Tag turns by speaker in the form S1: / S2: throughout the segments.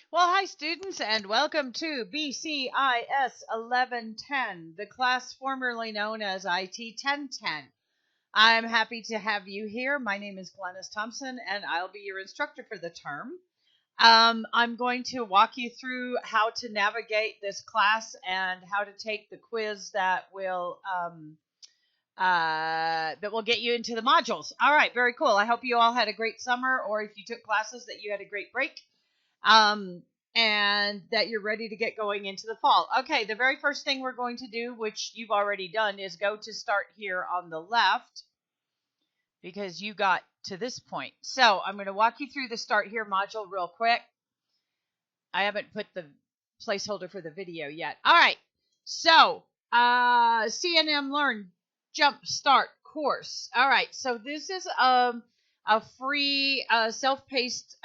S1: Well, hi students, and welcome to BCIS 1110, the class formerly known as IT 1010. I'm happy to have you here. My name is Glennis Thompson, and I'll be your instructor for the term. I'm going to walk you through how to navigate this class and how to take the quiz that will get you into the modules. All right, very cool. I hope you all had a great summer, or if you took classes, that you had a great break. And that you're ready to get going into the fall. Okay, the very first thing we're going to do, which you've already done, is go to start here on the left because you got to this point. So I'm going to walk you through the start here module real quick. I haven't put the placeholder for the video yet. All right, so CNM Learn Jump Start course. All right, so this is a free self-paced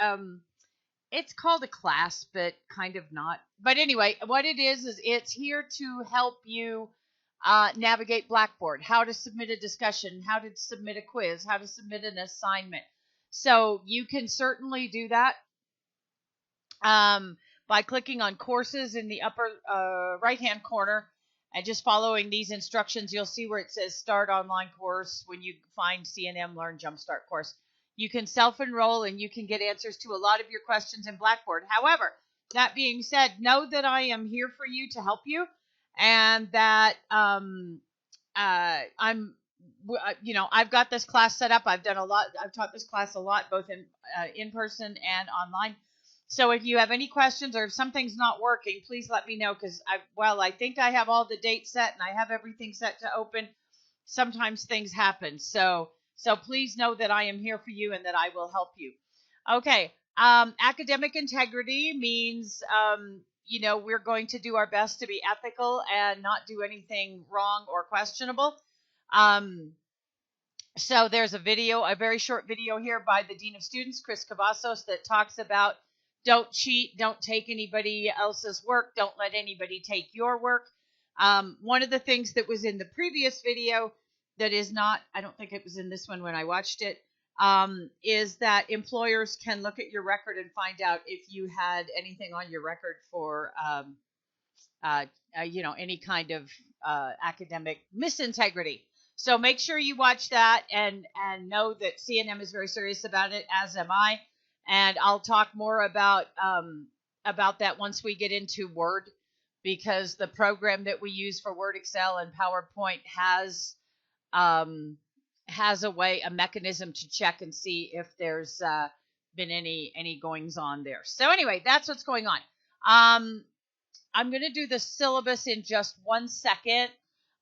S1: it's called a class, but kind of not. But anyway, what it is it's here to help you navigate Blackboard, how to submit a discussion, how to submit a quiz, how to submit an assignment. So you can certainly do that by clicking on courses in the upper right-hand corner and just following these instructions. You'll see where it says Start Online Course when you find CNM Learn Jumpstart Course. You can self-enroll and you can get answers to a lot of your questions in Blackboard. However, that being said, know that I am here for you to help you, and that I've got this class set up. I've taught this class a lot, both in person and online. So if you have any questions or if something's not working, please let me know, because I think I have all the dates set and I have everything set to open. Sometimes things happen. So please know that I am here for you and that I will help you. Okay. Academic integrity means, we're going to do our best to be ethical and not do anything wrong or questionable. So there's a very short video here by the Dean of Students, Chris Cavazos, that talks about don't cheat, don't take anybody else's work, don't let anybody take your work. One of the things that was in the previous video that is not, I don't think it was in this one when I watched it, is that employers can look at your record and find out if you had anything on your record for, any kind of academic misintegrity. So make sure you watch that and know that CNM is very serious about it, as am I. And I'll talk more about that once we get into Word, because the program that we use for Word, Excel, and PowerPoint has a mechanism to check and see if there's been any goings on there. So anyway, that's what's going on. I'm going to do the syllabus in just 1 second.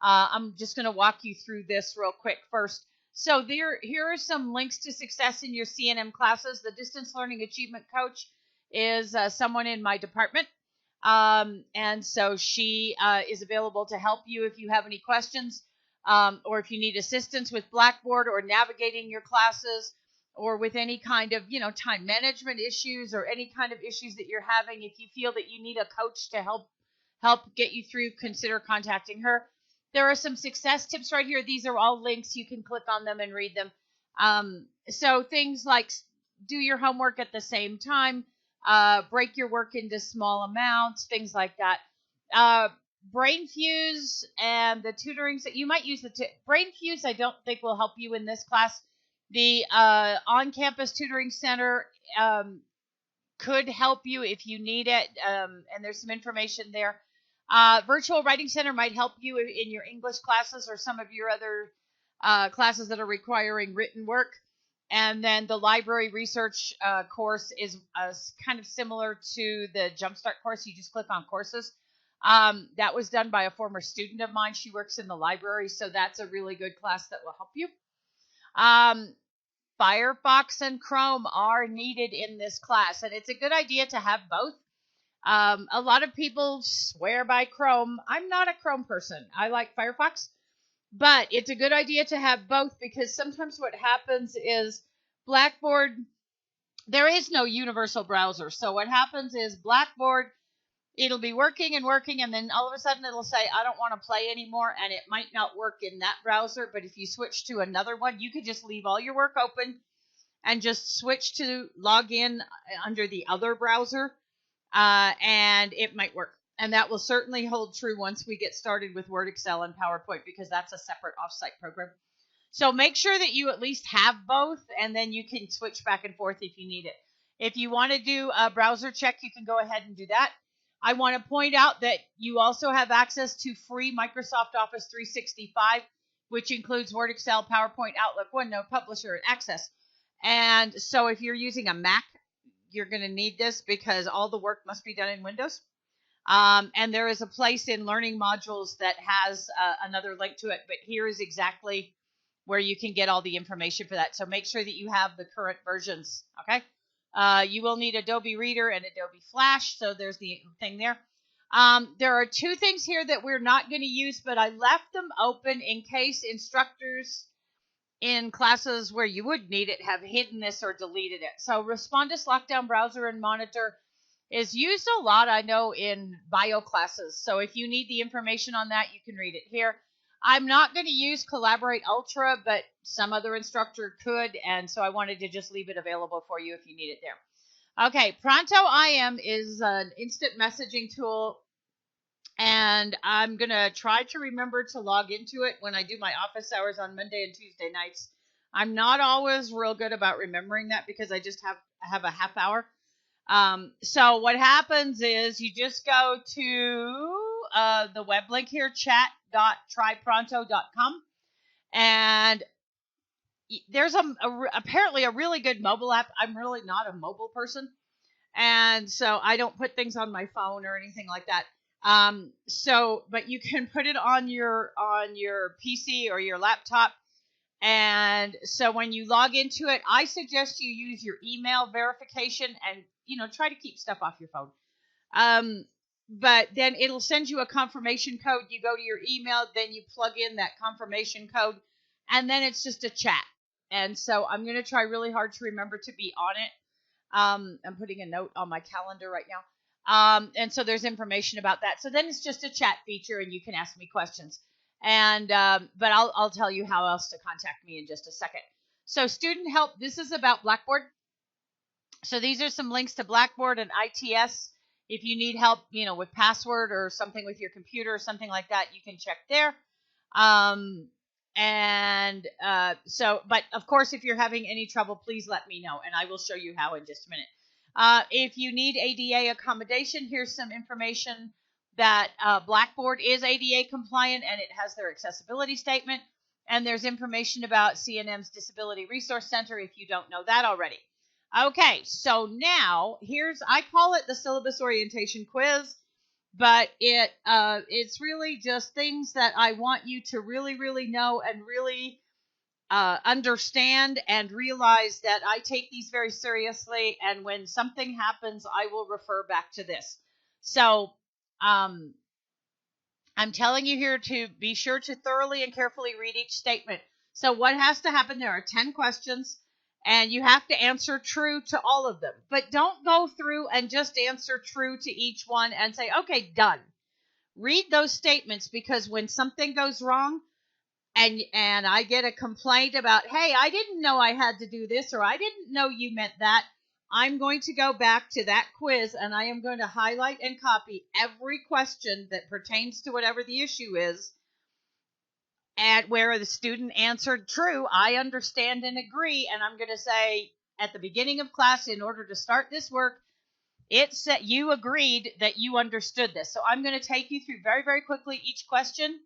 S1: I'm just going to walk you through this real quick first. So here are some links to success in your CNM classes. The Distance Learning Achievement Coach is someone in my department. And so she is available to help you if you have any questions. Or if you need assistance with Blackboard or navigating your classes, or with any kind of, time management issues or any kind of issues that you're having. If you feel that you need a coach to help get you through, consider contacting her. There are some success tips right here. These are all links. You can click on them and read them. So things like do your homework at the same time, break your work into small amounts, things like that. Brain Fuse and the tutorings that you might use. Brain Fuse I don't think will help you in this class. The on-campus tutoring center could help you if you need it, and there's some information there. Virtual Writing Center might help you in your English classes or some of your other classes that are requiring written work. And then the library research course is kind of similar to the Jumpstart course. You just click on courses. That was done by a former student of mine. She works in the library, so that's a really good class that will help you. Firefox and Chrome are needed in this class, and it's a good idea to have both. A lot of people swear by Chrome. I'm not a Chrome person. I like Firefox, but it's a good idea to have both, because sometimes what happens is Blackboard, there is no universal browser. So what happens is Blackboard, it'll be working, and then all of a sudden it'll say, I don't want to play anymore, and it might not work in that browser. But if you switch to another one, you could just leave all your work open and just switch to log in under the other browser. and it might work. And that will certainly hold true once we get started with Word, Excel, and PowerPoint, because that's a separate offsite program. So make sure that you at least have both, and then you can switch back and forth if you need it. If you want to do a browser check, you can go ahead and do that. I want to point out that you also have access to free Microsoft Office 365, which includes Word, Excel, PowerPoint, Outlook, OneNote, Publisher, and Access. And so if you're using a Mac, you're going to need this because all the work must be done in Windows. And there is a place in Learning Modules that has another link to it, but here is exactly where you can get all the information for that. So make sure that you have the current versions, okay? You will need Adobe Reader and Adobe Flash, so there's the thing there. There are two things here that we're not going to use, but I left them open in case instructors in classes where you would need it have hidden this or deleted it. So Respondus Lockdown Browser and Monitor is used a lot, I know, in bio classes. So if you need the information on that, you can read it here. I'm not going to use Collaborate Ultra, but some other instructor could, and so I wanted to just leave it available for you if you need it there. Okay, Pronto IM is an instant messaging tool, and I'm going to try to remember to log into it when I do my office hours on Monday and Tuesday nights. I'm not always real good about remembering that because I just have a half hour. So what happens is you just go to the web link here, chat.trypronto.com, and there's apparently a really good mobile app. I'm really not a mobile person, and so I don't put things on my phone or anything like that. But you can put it on your PC or your laptop. And so when you log into it, I suggest you use your email verification and, try to keep stuff off your phone. But then it'll send you a confirmation code. You go to your email, then you plug in that confirmation code, and then it's just a chat. And so I'm going to try really hard to remember to be on it. I'm putting a note on my calendar right now. And so there's information about that. So then it's just a chat feature, and you can ask me questions. And but I'll tell you how else to contact me in just a second. So student help, this is about Blackboard. So these are some links to Blackboard and ITS. If you need help, with password or something with your computer or something like that, you can check there. But of course, if you're having any trouble, please let me know, and I will show you how in just a minute. If you need ADA accommodation, here's some information that Blackboard is ADA compliant, and it has their accessibility statement. And there's information about CNM's Disability Resource Center if you don't know that already. Okay, so now I call it the syllabus orientation quiz, but it's really just things that I want you to really, really know and really understand and realize that I take these very seriously, and when something happens, I will refer back to this. So I'm telling you here to be sure to thoroughly and carefully read each statement. So what has to happen? There are 10 questions, and you have to answer true to all of them. But don't go through and just answer true to each one and say, okay, done. Read those statements, because when something goes wrong, and I get a complaint about, hey, I didn't know I had to do this, or I didn't know you meant that, I'm going to go back to that quiz, and I am going to highlight and copy every question that pertains to whatever the issue is. And where the student answered true, I understand and agree, and I'm going to say at the beginning of class, in order to start this work, it's that you agreed that you understood this. So I'm going to take you through very, very quickly each question.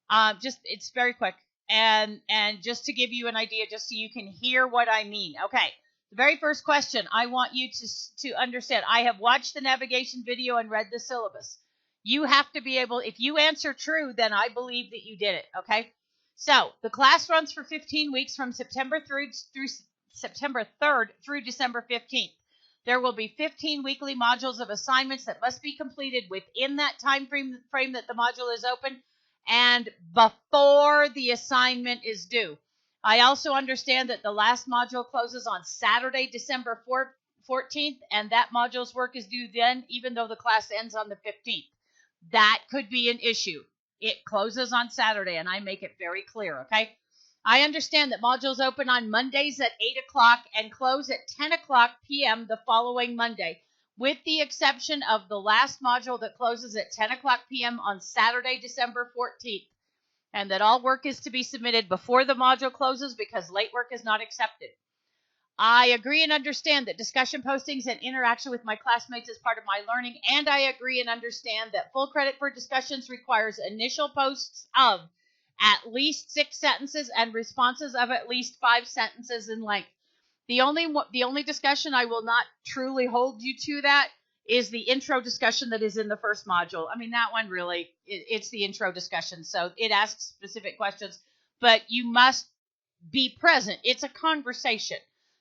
S1: It's very quick, and just to give you an idea, just so you can hear what I mean. Okay, the very first question, I want you to understand. I have watched the navigation video and read the syllabus. You have to be able, if you answer true, then I believe that you did it. Okay, so the class runs for 15 weeks from September 3rd through September 3rd through December 15th. There will be 15 weekly modules of assignments that must be completed within that time frame that the module is open, and before the assignment is due. I also understand that the last module closes on Saturday, December 14th, and that module's work is due then, even though the class ends on the 15th. That could be an issue. It closes on Saturday, and I make it very clear, okay? I understand that modules open on Mondays at 8 o'clock and close at 10 o'clock p.m. the following Monday. with the exception of the last module that closes at 10 o'clock p.m. on Saturday, December 14th, and that all work is to be submitted before the module closes because late work is not accepted. I agree and understand that discussion postings and interaction with my classmates is part of my learning, and I agree and understand that full credit for discussions requires initial posts of at least 6 sentences and responses of at least 5 sentences in length. The only discussion I will not truly hold you to that is the intro discussion that is in the first module. I mean, that one really, it's the intro discussion, so it asks specific questions, but you must be present. It's a conversation.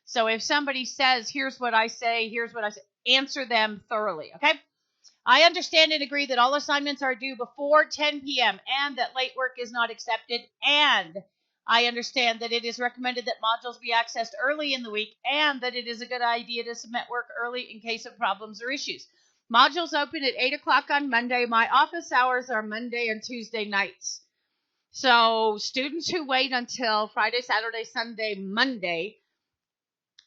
S1: So if somebody says, here's what I say, answer them thoroughly, okay? I understand and agree that all assignments are due before 10 p.m. and that late work is not accepted, and I understand that it is recommended that modules be accessed early in the week and that it is a good idea to submit work early in case of problems or issues. Modules open at 8 o'clock on Monday. My office hours are Monday and Tuesday nights. So students who wait until Friday, Saturday, Sunday, Monday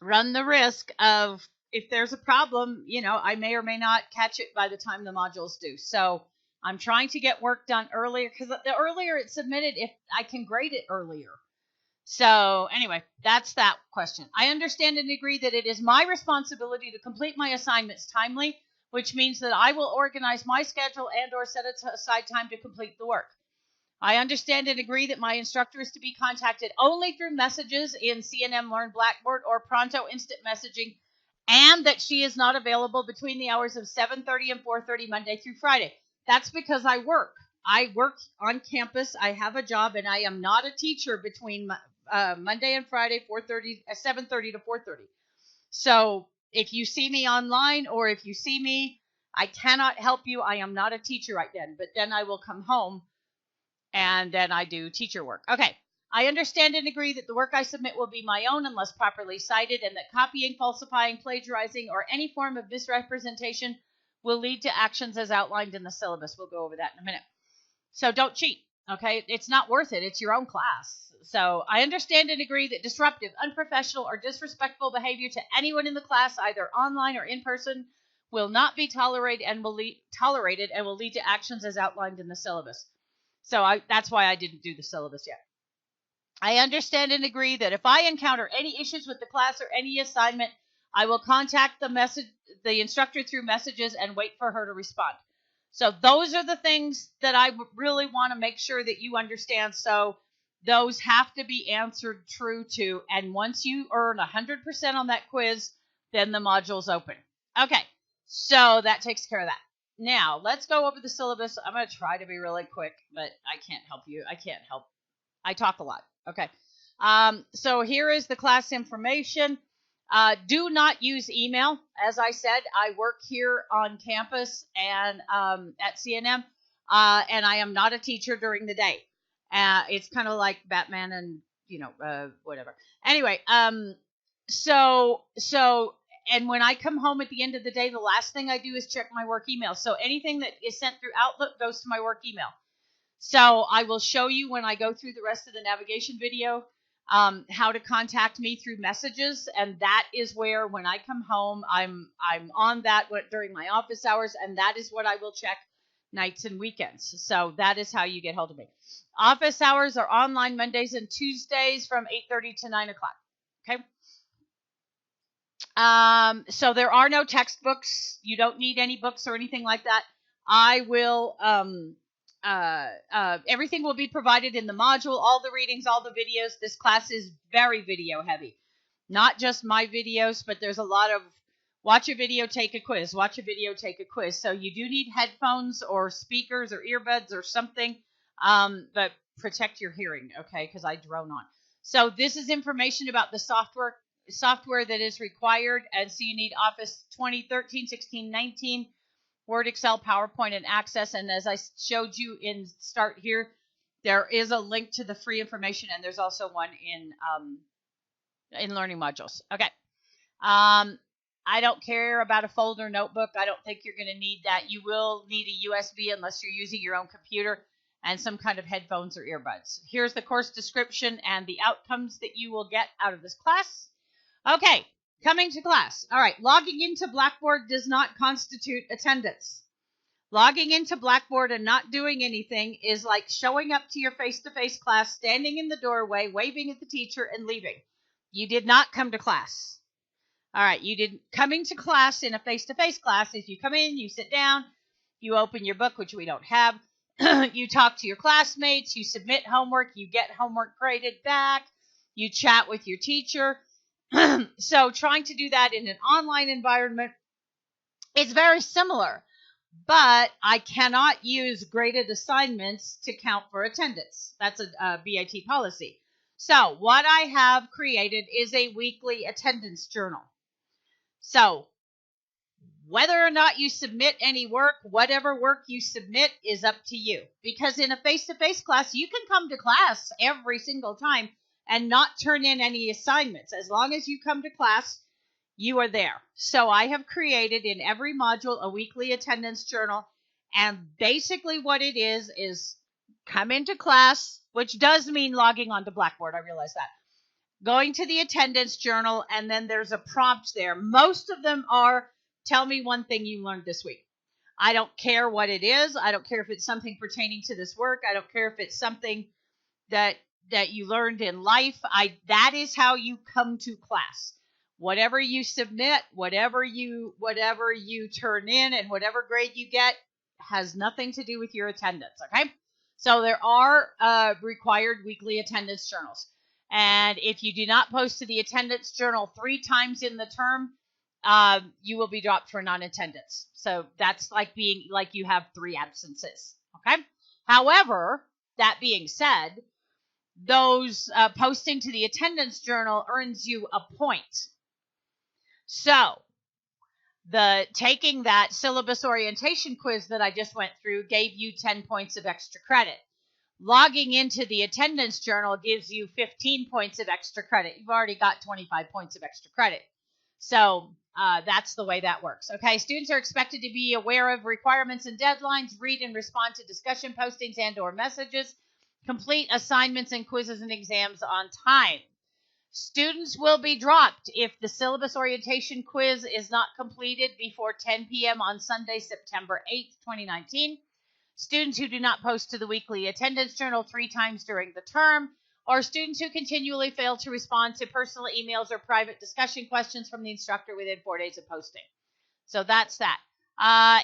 S1: run the risk of, if there's a problem, I may or may not catch it by the time the modules do. So I'm trying to get work done earlier because the earlier it's submitted, if I can grade it earlier. So anyway, that's that question. I understand and agree that it is my responsibility to complete my assignments timely, which means that I will organize my schedule and or set aside time to complete the work. I understand and agree that my instructor is to be contacted only through messages in CNM Learn Blackboard or Pronto Instant Messaging, and that she is not available between the hours of 7:30 and 4:30 Monday through Friday. That's because I work. I work on campus. I have a job, and I am not a teacher between Monday and Friday, 7:30 to 4:30. So if you see me online or if you see me, I cannot help you. I am not a teacher right then, but then I will come home and then I do teacher work. Okay. I understand and agree that the work I submit will be my own unless properly cited, and that copying, falsifying, plagiarizing, or any form of misrepresentation will lead to actions as outlined in the syllabus. We'll go over that in a minute. So don't cheat, okay? It's not worth it. It's your own class. So I understand and agree that disruptive, unprofessional, or disrespectful behavior to anyone in the class, either online or in person, will not be tolerated and will lead to actions as outlined in the syllabus. So that's why I didn't do the syllabus yet. I understand and agree that if I encounter any issues with the class or any assignment, I will contact the instructor through messages and wait for her to respond. So those are the things that I really want to make sure that you understand. So those have to be answered true to. And once you earn 100% on that quiz, then the module's open. Okay, so that takes care of that. Now, let's go over the syllabus. I'm going to try to be really quick, but I can't help you. I talk a lot. Okay. So here is the class information. Do not use email. As I said, I work here on campus and at CNM, and I am not a teacher during the day. It's kind of like Batman and, whatever. Anyway, and when I come home at the end of the day, the last thing I do is check my work email. So anything that is sent through Outlook goes to my work email. So I will show you when I go through the rest of the navigation video how to contact me through messages, and that is where when I come home, I'm on that during my office hours, and that is what I will check nights and weekends. So that is how you get hold of me. Office hours are online Mondays and Tuesdays from 8:30 to 9 o'clock. Okay. So there are no textbooks. You don't need any books or anything like that. I will, everything will be provided in the module, all the readings, all the videos. This class is very video heavy. Not just my videos, but there's a lot of watch a video, take a quiz, watch a video, take a quiz. So you do need headphones or speakers or earbuds or something, but protect your hearing, okay, because I drone on. So this is information about the software that is required, and so you need Office 2013, 16, 19, Word, Excel, PowerPoint, and Access. And as I showed you in Start here, there is a link to the free information, and there's also one in Learning Modules. Okay. I don't care about a folder notebook. I don't think you're going to need that. You will need a USB unless you're using your own computer, and some kind of headphones or earbuds. Here's the course description and the outcomes that you will get out of this class. Okay, coming to class. All right, logging into Blackboard does not constitute attendance. Logging into Blackboard and not doing anything is like showing up to your face-to-face class, standing in the doorway, waving at the teacher, and leaving. You did not come to class. All right, you didn't. Coming to class in a face-to-face class is you come in, you sit down, you open your book, which we don't have, you talk to your classmates, you submit homework, you get homework graded back, you chat with your teacher. So trying to do that in an online environment is very similar. But I cannot use graded assignments to count for attendance. That's a BIT policy. So what I have created is a weekly attendance journal. So whether or not you submit any work, whatever work you submit is up to you. Because in a face-to-face class, you can come to class every single time and not turn in any assignments. As long as you come to class, you are there. So I have created in every module a weekly attendance journal. And basically what it is come into class, which does mean logging onto Blackboard. I realize that. Going to the attendance journal, and then there's a prompt there. Most of them are, tell me one thing you learned this week. I don't care what it is. I don't care if it's something pertaining to this work. I don't care if it's something that you learned in life. That is how you come to class. Whatever you submit, whatever you turn in, and whatever grade you get has nothing to do with your attendance, okay? So there are required weekly attendance journals. And if you do not post to the attendance journal 3 times in the term, you will be dropped for non-attendance. So that's like you have 3 absences, okay? However, that being said, those posting to the attendance journal earns you a point. So, taking that syllabus orientation quiz that I just went through gave you 10 points of extra credit. Logging into the attendance journal gives you 15 points of extra credit. You've already got 25 points of extra credit. So, that's the way that works. Okay, students are expected to be aware of requirements and deadlines, read and respond to discussion postings and or messages, complete assignments and quizzes and exams on time. Students will be dropped if the syllabus orientation quiz is not completed before 10 p.m. on Sunday, September 8th, 2019. Students who do not post to the weekly attendance journal 3 times during the term, or students who continually fail to respond to personal emails or private discussion questions from the instructor within 4 days of posting. So that's that.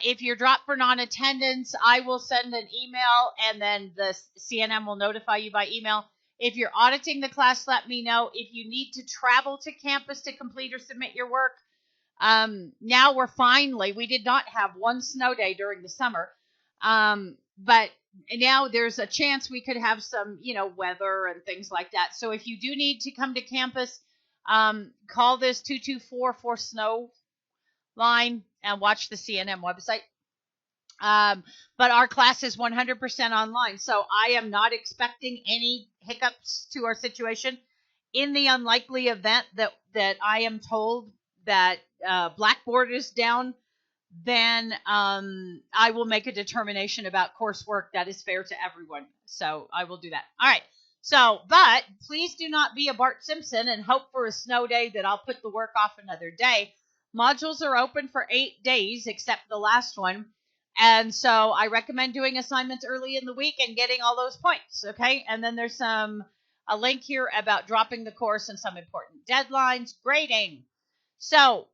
S1: If you're dropped for non-attendance, I will send an email, and then the CNM will notify you by email. If you're auditing the class, let me know. If you need to travel to campus to complete or submit your work, now we did not have one snow day during the summer, but now there's a chance we could have some, weather and things like that. So if you do need to come to campus, call this 2244 snow line and watch the CNM website. But our class is 100% online, so I am not expecting any hiccups to our situation. In the unlikely event that I am told that Blackboard is down, then I will make a determination about coursework that is fair to everyone. So I will do that. All right. So, but please do not be a Bart Simpson and hope for a snow day that I'll put the work off another day. Modules are open for 8 days, except the last one. And so I recommend doing assignments early in the week and getting all those points, okay? And then there's a link here about dropping the course and some important deadlines. Grading. So,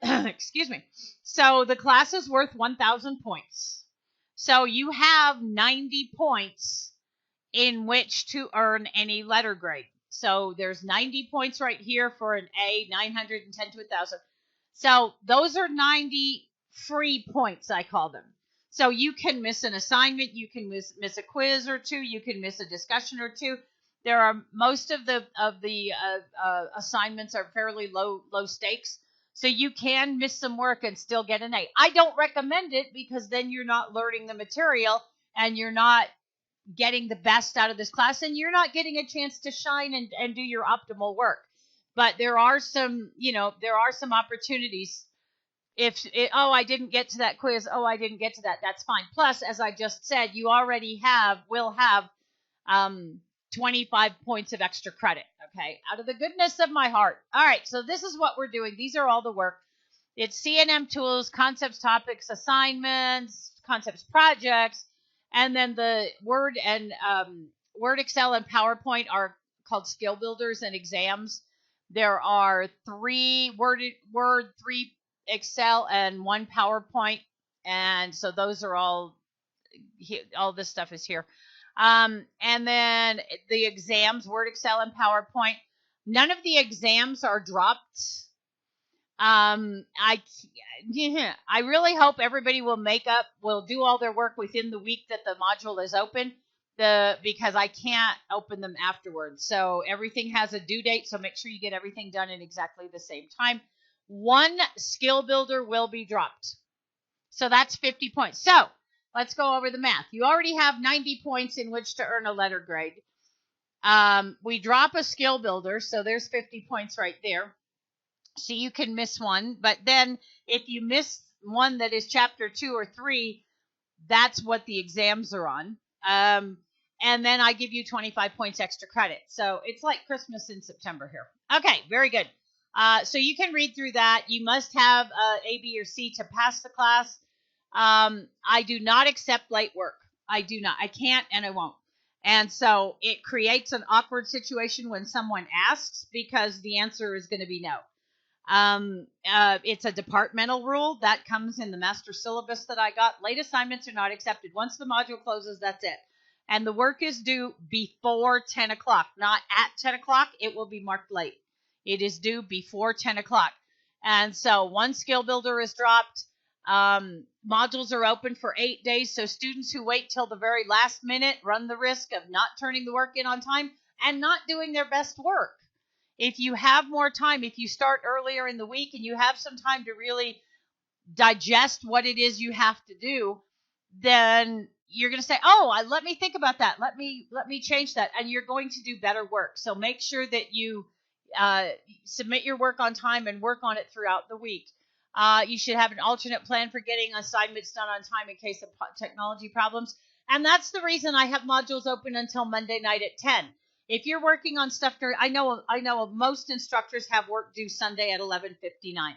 S1: excuse me. So the class is worth 1,000 points. So you have 90 points in which to earn any letter grade. So there's 90 points right here for an A, 910 to 1,000. So those are 90 free points, I call them. So you can miss an assignment, you can miss a quiz or 2, you can miss a discussion or 2. There are most of the assignments are fairly low stakes, so you can miss some work and still get an A. I don't recommend it because then you're not learning the material and you're not getting the best out of this class, and you're not getting a chance to shine and do your optimal work. But there are some opportunities. I didn't get to that quiz. I didn't get to that. That's fine. Plus, as I just said, you already will have 25 points of extra credit. Okay, out of the goodness of my heart. All right, so this is what we're doing. These are all the work. It's C&M tools, concepts, topics, assignments, concepts, projects, and then the Word and Word, Excel, and PowerPoint are called skill builders and exams. There are 3 Word, 3 Excel, and 1 PowerPoint, and so those are all this stuff is here. And then the exams, Word, Excel, and PowerPoint. None of the exams are dropped. I really hope everybody will do all their work within the week that the module is open, because I can't open them afterwards. So everything has a due date, so make sure you get everything done in exactly the same time. 1 skill builder will be dropped. So that's 50 points. So let's go over the math. You already have 90 points in which to earn a letter grade. We drop a skill builder, so there's 50 points right there. So you can miss one, but then if you miss one that is chapter 2 or 3, that's what the exams are on. And then I give you 25 points extra credit. So it's like Christmas in September here. Okay, very good. So you can read through that. You must have A, B, or C to pass the class. I do not accept late work. I do not. I can't and I won't. And so it creates an awkward situation when someone asks, because the answer is going to be no. It's a departmental rule that comes in the master syllabus that I got. Late assignments are not accepted. Once the module closes, that's it. And the work is due before 10 o'clock, not at 10 o'clock. It will be marked late. It is due before 10 o'clock. And so 1 skill builder is dropped. Modules are open for 8 days. So students who wait till the very last minute run the risk of not turning the work in on time and not doing their best work. If you have more time, if you start earlier in the week and you have some time to really digest what it is you have to do, then you're going to say, oh, let me think about that. Let me change that. And you're going to do better work. So make sure that you submit your work on time and work on it throughout the week. You should have an alternate plan for getting assignments done on time in case of technology problems. And that's the reason I have modules open until Monday night at 10. If you're working on stuff, I know most instructors have work due Sunday at 11:59.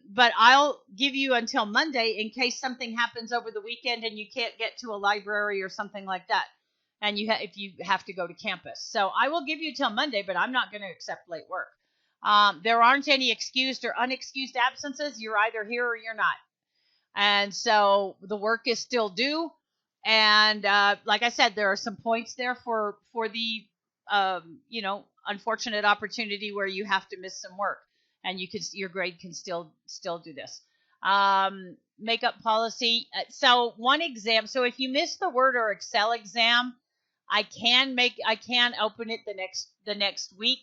S1: But I'll give you until Monday in case something happens over the weekend and you can't get to a library or something like that, and if you have to go to campus. So I will give you till Monday, but I'm not going to accept late work. There aren't any excused or unexcused absences. You're either here or you're not. And so the work is still due. And like I said, there are some points there for the unfortunate opportunity where you have to miss some work, and your grade can still do this. Makeup policy. So 1 exam. So if you miss the Word or Excel exam, I can open it the next week,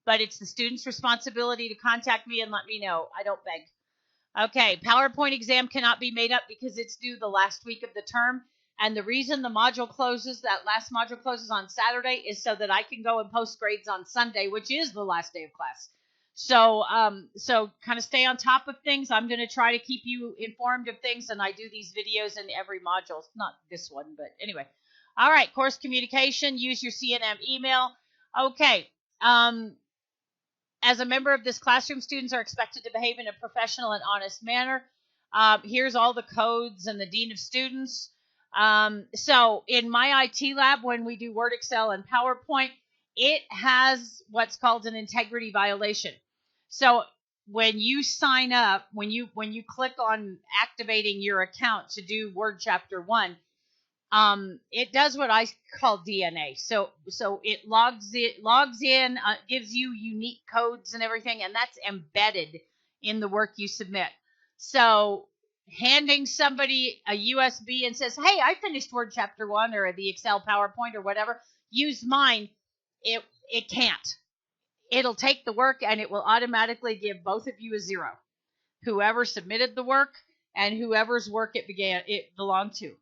S1: but it's the student's responsibility to contact me and let me know. I don't beg. Okay, PowerPoint exam cannot be made up because it's due the last week of the term. And the reason the module closes, that last module closes on Saturday, is so that I can go and post grades on Sunday, which is the last day of class. So kind of stay on top of things. I'm going to try to keep you informed of things, and I do these videos in every module. Not this one, but anyway. All right, course communication, use your C&M email. Okay. As a member of this classroom, students are expected to behave in a professional and honest manner. Here's all the codes and the dean of students. So in my IT lab, when we do Word, Excel, and PowerPoint, it has what's called an integrity violation. So when you sign up, when you click on activating your account to do Word Chapter 1, it does what I call DNA. So it logs in, gives you unique codes and everything, and that's embedded in the work you submit. So handing somebody a USB and says, hey, I finished Word Chapter 1 or the Excel PowerPoint or whatever, use mine, it can't. It'll take the work and it will automatically give both of you a 0. Whoever submitted the work and whoever's work it belonged to.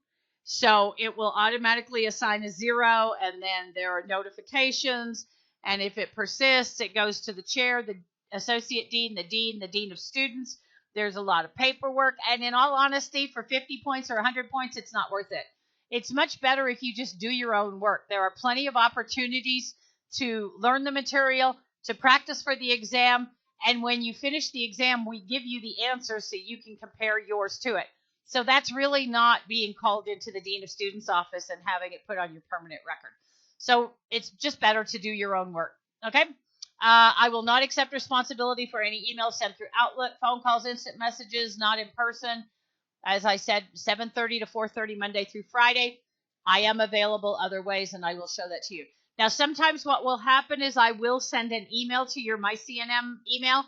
S1: So it will automatically assign a 0, and then there are notifications, and if it persists, it goes to the chair, the associate dean, the dean of students. There's a lot of paperwork, and in all honesty, for 50 points or 100 points, it's not worth it. It's much better if you just do your own work. There are plenty of opportunities to learn the material, to practice for the exam, and when you finish the exam, we give you the answers so you can compare yours to it. So that's really not being called into the Dean of Students office and having it put on your permanent record. So it's just better to do your own work. Okay? I will not accept responsibility for any emails sent through Outlook, phone calls, instant messages, not in person. As I said, 7:30 to 4:30 Monday through Friday. I am available other ways, and I will show that to you. Now, sometimes what will happen is I will send an email to your MyCNM email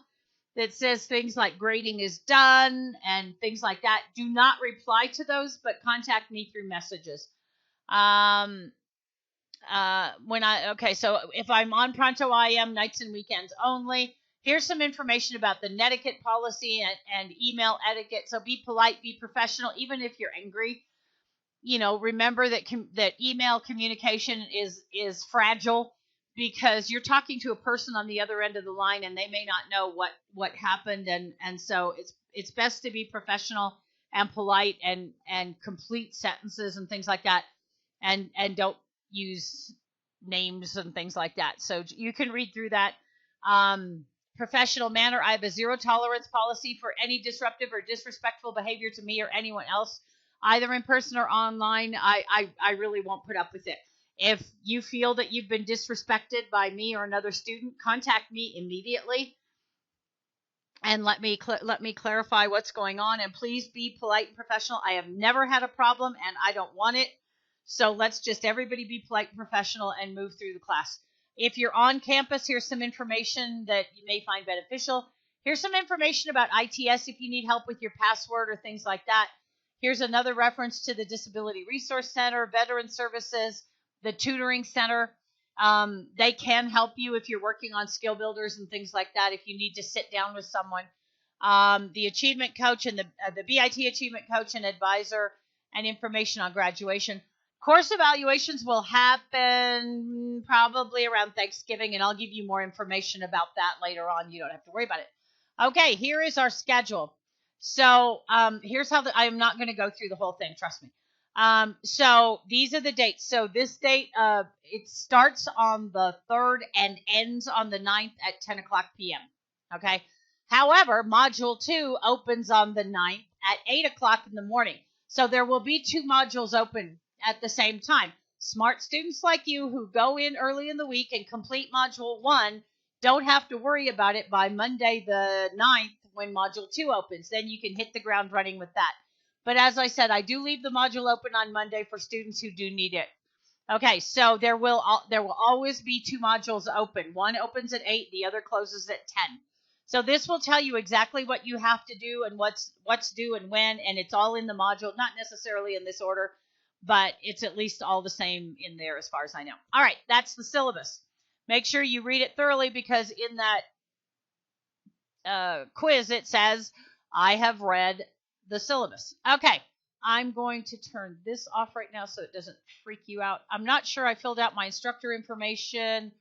S1: that says things like grading is done and things like that. Do not reply to those, but contact me through messages. So if I'm on Pronto IM, nights and weekends only. Here's some information about the netiquette policy and email etiquette. So be polite, be professional, even if you're angry. Remember that email communication is fragile, because you're talking to a person on the other end of the line and they may not know what happened, and so it's best to be professional and polite and complete sentences and things like that, and don't use names and things like that. So you can read through that. Professional manner. I have a zero tolerance policy for any disruptive or disrespectful behavior to me or anyone else, either in person or online. I really won't put up with it. If you feel that you've been disrespected by me or another student, contact me immediately and let me clarify what's going on. And please be polite and professional. I have never had a problem, and I don't want it. So let's just everybody be polite and professional and move through the class. If you're on campus, here's some information that you may find beneficial. Here's some information about ITS if you need help with your password or things like that. Here's another reference to the Disability Resource Center, Veteran Services, the Tutoring Center. They can help you if you're working on skill builders and things like that, if you need to sit down with someone. The Achievement Coach and the BIT Achievement Coach and Advisor, and information on graduation. Course evaluations will happen probably around Thanksgiving, and I'll give you more information about that later on. You don't have to worry about it. Okay, here is our schedule. So here's how I am not going to go through the whole thing, trust me. So these are the dates. So this date, it starts on the 3rd and ends on the 9th at 10 o'clock p.m. Okay. However, Module 2 opens on the 9th at 8 o'clock in the morning. So there will be 2 modules open at the same time. Smart students like you who go in early in the week and complete Module 1 don't have to worry about it by Monday the 9th when Module 2 opens. Then you can hit the ground running with that. But as I said, I do leave the module open on Monday for students who do need it. Okay, so there will always be 2 modules open. One opens at 8, the other closes at 10. So this will tell you exactly what you have to do and what's due and when, and it's all in the module, not necessarily in this order, but it's at least all the same in there as far as I know. All right, that's the syllabus. Make sure you read it thoroughly, because in that quiz it says, I have read the syllabus. Okay, I'm going to turn this off right now so it doesn't freak you out. I'm not sure I filled out my instructor information.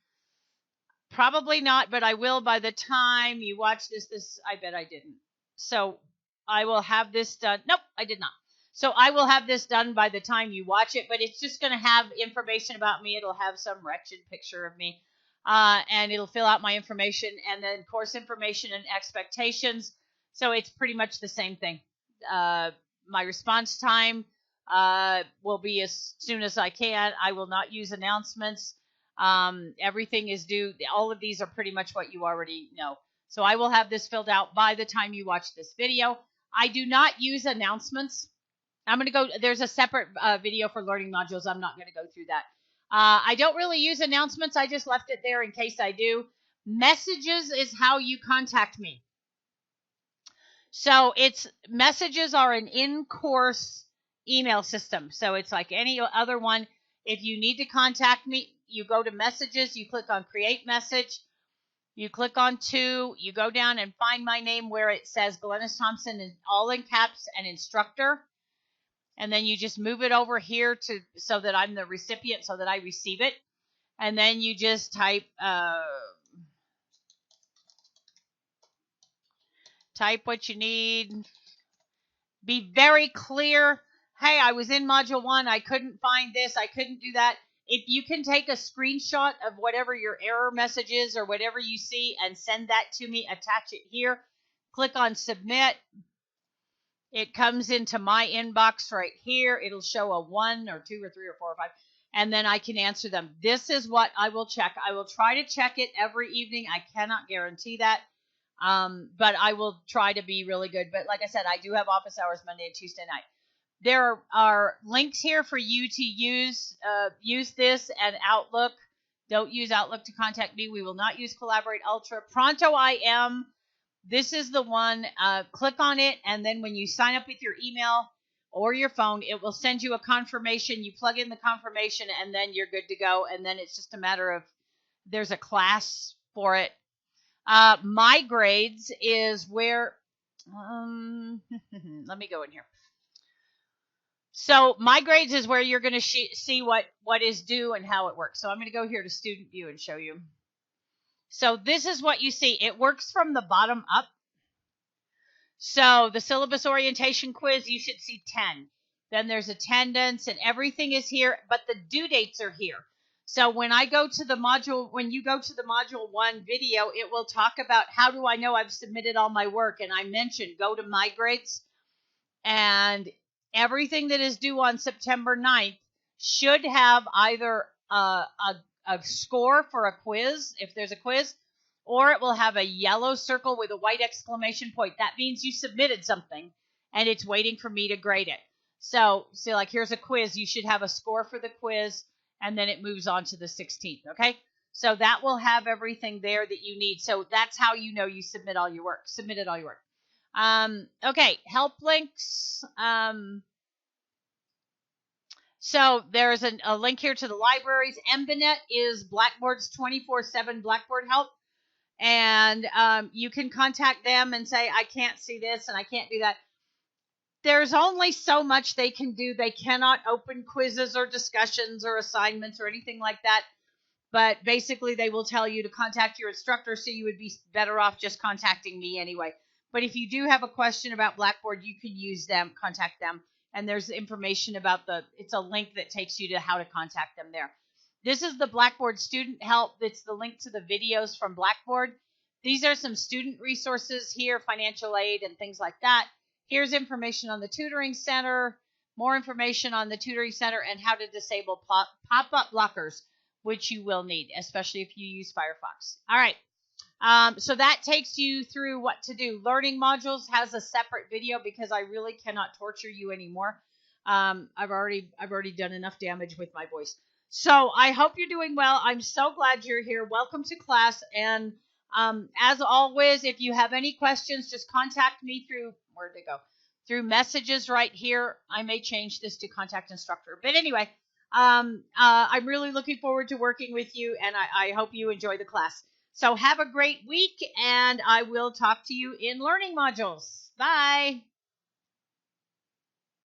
S1: Probably not, but I will by the time you watch this. I bet I didn't. So I will have this done. Nope, I did not. So I will have this done by the time you watch it, but it's just going to have information about me. It'll have some wretched picture of me, and it'll fill out my information, and then course information and expectations. So it's pretty much the same thing. My response time will be as soon as I can. I will not use announcements. Everything is due. All of these are pretty much what you already know. So I will have this filled out by the time you watch this video. I do not use announcements. I'm going to go, there's a separate video for learning modules. I'm not going to go through that. I don't really use announcements. I just left it there in case I do. Messages is how you contact me. So messages are an in-course email system. So it's like any other one. If you need to contact me, you go to messages, you click on create message, you click on to, you go down and find my name where it says Glennis Thompson, all in caps, and instructor. And then you just move it over here so that I'm the recipient, so that I receive it. And then you just type what you need. Be very clear hey, I was in module 1, I couldn't find this, I couldn't do that. If you can take a screenshot of whatever your error message is or whatever you see and send that to me, attach it here, click on submit. It comes into my inbox right here. It'll show a 1 or 2 or 3 or 4 or 5, and then I can answer them. This is what I will check. I will try to check it every evening. I cannot guarantee that, but I will try to be really good. But like I said, I do have office hours Monday and Tuesday night. There are links here for you to use this and Outlook. Don't use Outlook to contact me. We will not use Collaborate Ultra. Pronto IM. This is the one. Click on it, and then when you sign up with your email or your phone, it will send you a confirmation. You plug in the confirmation, and then you're good to go. And then it's just a matter of there's a class for it. My grades is where. Let me go in here. So my grades is where you're going to see what is due and how it works. So I'm going to go here to student view and show you. So this is what you see. It works from the bottom up. So the syllabus orientation quiz, you should see 10. Then there's attendance and everything is here, but the due dates are here. So when I go to the module, when you go to the module 1 video, it will talk about how do I know I've submitted all my work. And I mentioned go to my grades, and everything that is due on September 9th should have either a score for a quiz, if there's a quiz, or it will have a yellow circle with a white exclamation point. That means you submitted something, and it's waiting for me to grade it. So like here's a quiz. You should have a score for the quiz, and then it moves on to the 16th, okay? So that will have everything there that you need. So that's how you know you submitted all your work. Okay, help links. So there's a link here to the libraries. MBNet is Blackboard's 24/7 Blackboard help. And you can contact them and say, I can't see this and I can't do that. There's only so much they can do. They cannot open quizzes or discussions or assignments or anything like that. But basically, they will tell you to contact your instructor, so you would be better off just contacting me anyway. But if you do have a question about Blackboard, you can use them, contact them. And there's information about it's a link that takes you to how to contact them there. This is the Blackboard student help. It's the link to the videos from Blackboard. These are some student resources here, financial aid and things like that. Here's information on the tutoring center, more information on the tutoring center, and how to disable pop-up blockers, which you will need, especially if you use Firefox. All right. So that takes you through what to do. Learning modules has a separate video because I really cannot torture you anymore. I've already done enough damage with my voice. So I hope you're doing well. I'm so glad you're here. Welcome to class. And as always, if you have any questions, just contact me through, where'd they go? Through messages right here. I may change this to contact instructor. But anyway, I'm really looking forward to working with you, and I hope you enjoy the class. So have a great week, and I will talk to you in learning modules. Bye.